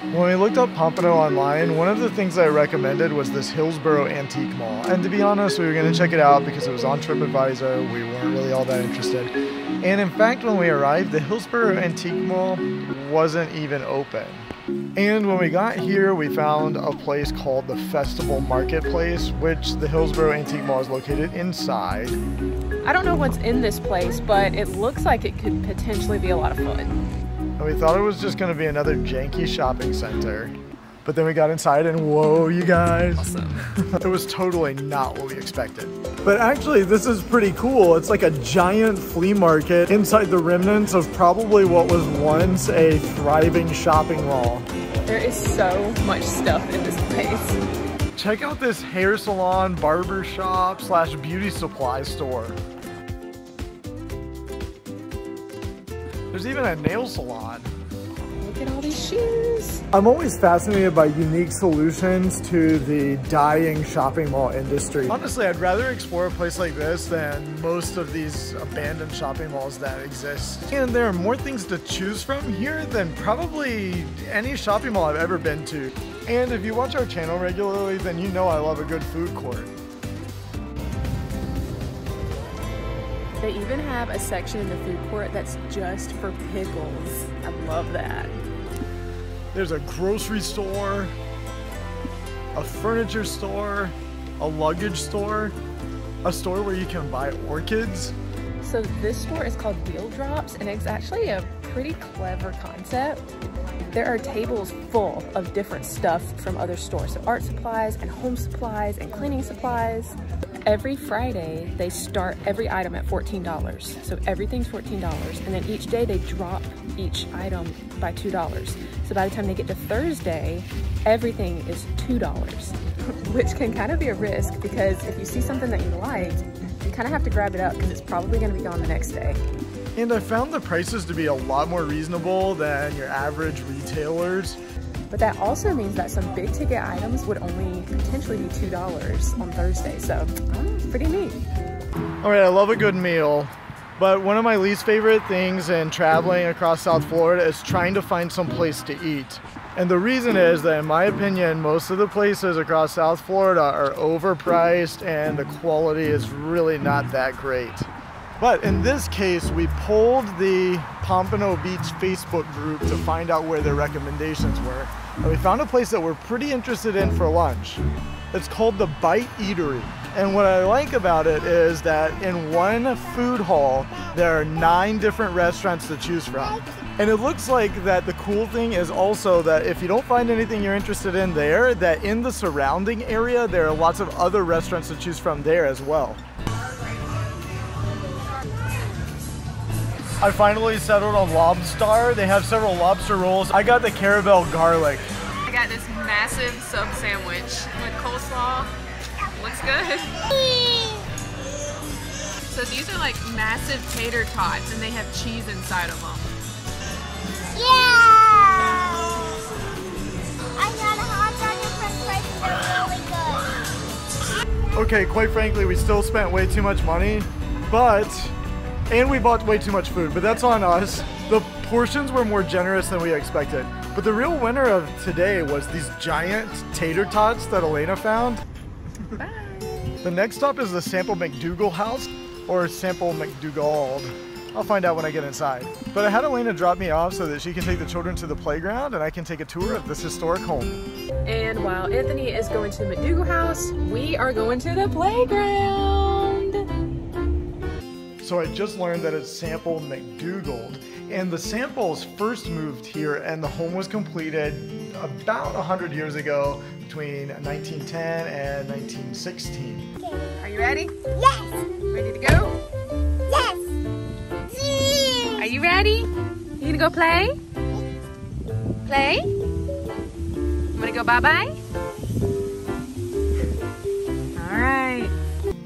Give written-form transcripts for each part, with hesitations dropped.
When we looked up Pompano online, one of the things I recommended was this Hillsboro Antique Mall. And to be honest, we were going to check it out because it was on TripAdvisor. We weren't really all that interested. And in fact, when we arrived, the Hillsboro Antique Mall wasn't even open. And when we got here, we found a place called the Festival Marketplace, which the Hillsboro Antique Mall is located inside. I don't know what's in this place, but it looks like it could potentially be a lot of fun. And we thought it was just going to be another janky shopping center. But then we got inside and whoa, you guys. Awesome. It was totally not what we expected. But actually, this is pretty cool. It's like a giant flea market inside the remnants of probably what was once a thriving shopping mall. There is so much stuff in this place. Check out this hair salon, barber shop / beauty supply store. There's even a nail salon. Look at all these shoes. I'm always fascinated by unique solutions to the dying shopping mall industry. Honestly, I'd rather explore a place like this than most of these abandoned shopping malls that exist. And there are more things to choose from here than probably any shopping mall I've ever been to. And if you watch our channel regularly, then you know I love a good food court. They even have a section in the food court that's just for pickles. I love that. There's a grocery store, a furniture store, a luggage store, a store where you can buy orchids. So this store is called Deal Drops, and it's actually a pretty clever concept. There are tables full of different stuff from other stores. So art supplies and home supplies and cleaning supplies. Every Friday, they start every item at $14. So everything's $14. And then each day they drop each item by $2. So by the time they get to Thursday, everything is $2, which can kind of be a risk because if you see something that you like, you kind of have to grab it up because it's probably going to be gone the next day. And I found the prices to be a lot more reasonable than your average retailers. But that also means that some big ticket items would only potentially be $2 on Thursday. So pretty neat. All right, I love a good meal. But one of my least favorite things in traveling across South Florida is trying to find some place to eat. And the reason is that in my opinion, most of the places across South Florida are overpriced and the quality is really not that great. But in this case, we polled the Pompano Beach Facebook group to find out where their recommendations were. And we found a place that we're pretty interested in for lunch. It's called the Bite Eatery. And what I like about it is that in one food hall, there are 9 different restaurants to choose from. And it looks like that the cool thing is also that if you don't find anything you're interested in there, that in the surrounding area, there are lots of other restaurants to choose from there as well. I finally settled on Lobstar. They have several lobster rolls. I got the caramel garlic. I got this massive sub sandwich with coleslaw. Looks good. So these are like massive tater tots and they have cheese inside of them. Yeah! I got a hot dog and french fries. They're really good. Okay, quite frankly, we still spent way too much money, and we bought way too much food, but that's on us. The portions were more generous than we expected. But the real winner of today was these giant tater tots that Alaina found. Bye. The next stop is the Sample McDougald House, or Sample McDougald. I'll find out when I get inside. But I had Alaina drop me off so that she can take the children to the playground and I can take a tour of this historic home. And while Anthony is going to the McDougald house, we are going to the playground. So I just learned that it's Sample McDougald, and the Samples first moved here and the home was completed about 100 years ago between 1910 and 1916. Are you ready? Yes! Ready to go? Yes! Are you ready? You gonna go play? Play? You wanna go bye-bye? All right.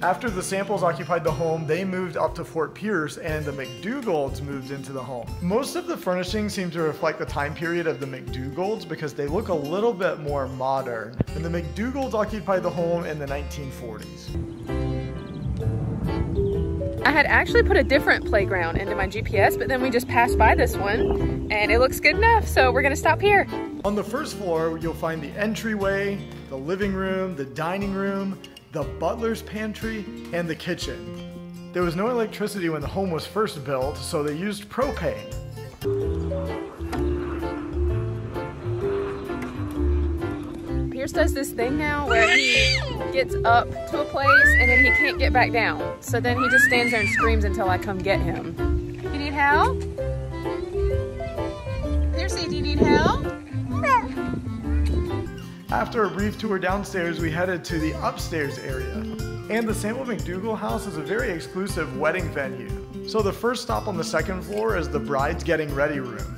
After the Samples occupied the home, they moved up to Fort Pierce and the McDougalds moved into the home. Most of the furnishings seem to reflect the time period of the McDougalds because they look a little bit more modern. And the McDougalds occupied the home in the 1940s. I had actually put a different playground into my GPS, but then we just passed by this one and it looks good enough, so we're gonna stop here. On the first floor, you'll find the entryway, the living room, the dining room, the butler's pantry, and the kitchen. There was no electricity when the home was first built, so they used propane. Pierce does this thing now where he gets up to a place and then he can't get back down. So then he just stands there and screams until I come get him. You need help? Piercey, do you need help? After a brief tour downstairs, we headed to the upstairs area. And the Sample McDougald House is a very exclusive wedding venue. So the first stop on the second floor is the bride's getting ready room.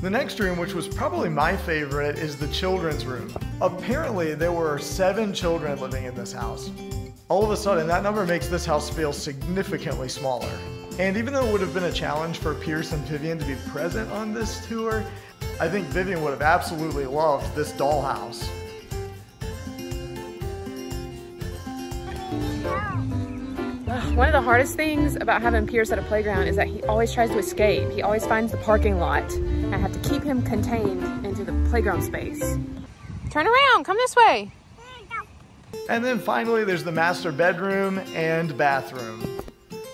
The next room, which was probably my favorite, is the children's room. Apparently, there were 7 children living in this house. All of a sudden, that number makes this house feel significantly smaller. And even though it would have been a challenge for Pierce and Vivian to be present on this tour, I think Vivian would have absolutely loved this dollhouse. One of the hardest things about having Pierce at a playground is that he always tries to escape. He always finds the parking lot. I have to keep him contained into the playground space. Turn around, come this way. And then finally, there's the master bedroom and bathroom.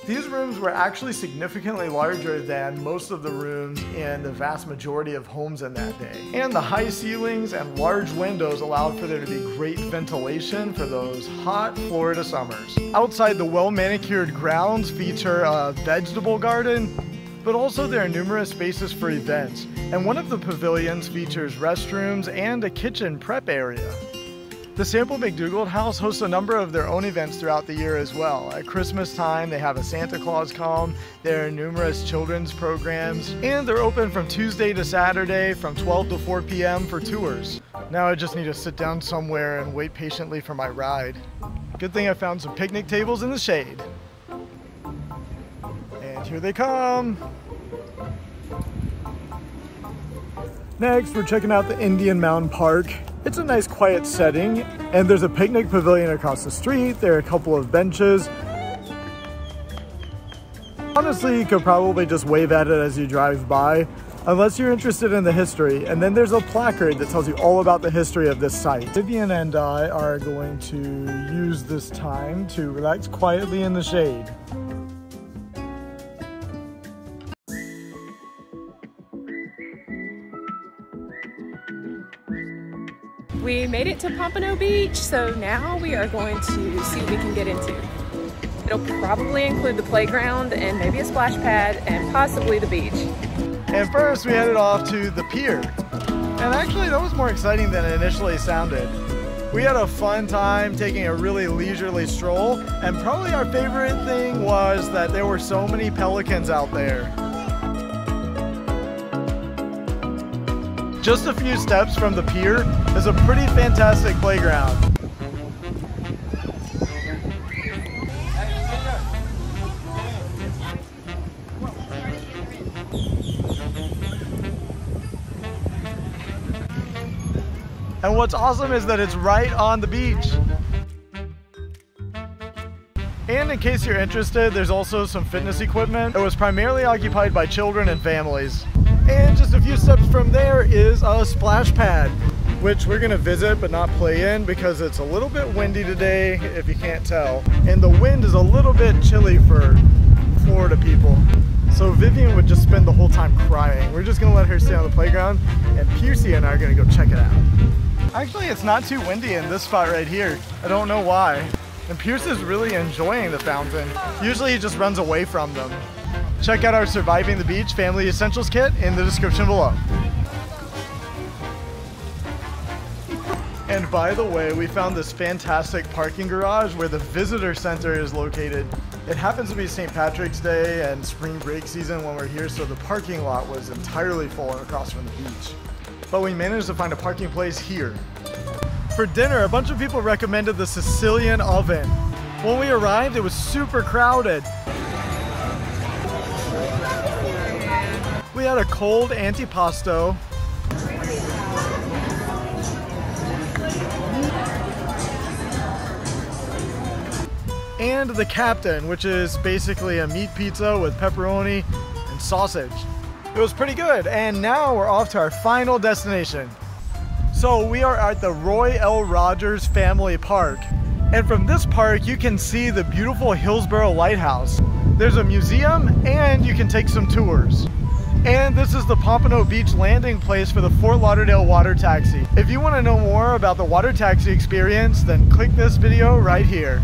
These rooms were actually significantly larger than most of the rooms in the vast majority of homes in that day. And the high ceilings and large windows allowed for there to be great ventilation for those hot Florida summers. Outside, the well-manicured grounds feature a vegetable garden, but also there are numerous spaces for events. And one of the pavilions features restrooms and a kitchen prep area. The Sample McDougald House hosts a number of their own events throughout the year as well. At Christmas time, they have a Santa Claus come, there are numerous children's programs, and they're open from Tuesday to Saturday from 12 to 4 p.m. for tours. Now I just need to sit down somewhere and wait patiently for my ride. Good thing I found some picnic tables in the shade. And here they come. Next, we're checking out the Indian Mountain Park. It's a nice quiet setting, and there's a picnic pavilion across the street. There are a couple of benches. Honestly, you could probably just wave at it as you drive by, unless you're interested in the history. And then there's a placard that tells you all about the history of this site. Vivian and I are going to use this time to relax quietly in the shade. We made it to Pompano Beach, so now we are going to see what we can get into. It'll probably include the playground and maybe a splash pad and possibly the beach. And first we headed off to the pier. And actually that was more exciting than it initially sounded. We had a fun time taking a really leisurely stroll, and probably our favorite thing was that there were so many pelicans out there. Just a few steps from the pier is a pretty fantastic playground. And what's awesome is that it's right on the beach. And in case you're interested, there's also some fitness equipment. It was primarily occupied by children and families. And just a few steps from there is a splash pad, which we're gonna visit but not play in because it's a little bit windy today, if you can't tell. And the wind is a little bit chilly for Florida people. So Vivian would just spend the whole time crying. We're just gonna let her stay on the playground, and Piercy and I are gonna go check it out. Actually, it's not too windy in this spot right here. I don't know why. And Pierce is really enjoying the fountain. Usually he just runs away from them. Check out our Surviving the Beach Family Essentials Kit in the description below. And by the way, we found this fantastic parking garage where the visitor center is located. It happens to be St. Patrick's Day and spring break season when we're here, so the parking lot was entirely full across from the beach. But we managed to find a parking place here. For dinner, a bunch of people recommended the Sicilian oven. When we arrived, it was super crowded. had a cold antipasto. And the Captain, which is basically a meat pizza with pepperoni and sausage. It was pretty good, and now we're off to our final destination. So we are at the Roy L. Rogers Family Park. And from this park, you can see the beautiful Hillsborough Lighthouse. There's a museum, and you can take some tours. And this is the Pompano Beach landing place for the Fort Lauderdale water taxi. If you want to know more about the water taxi experience, then click this video right here.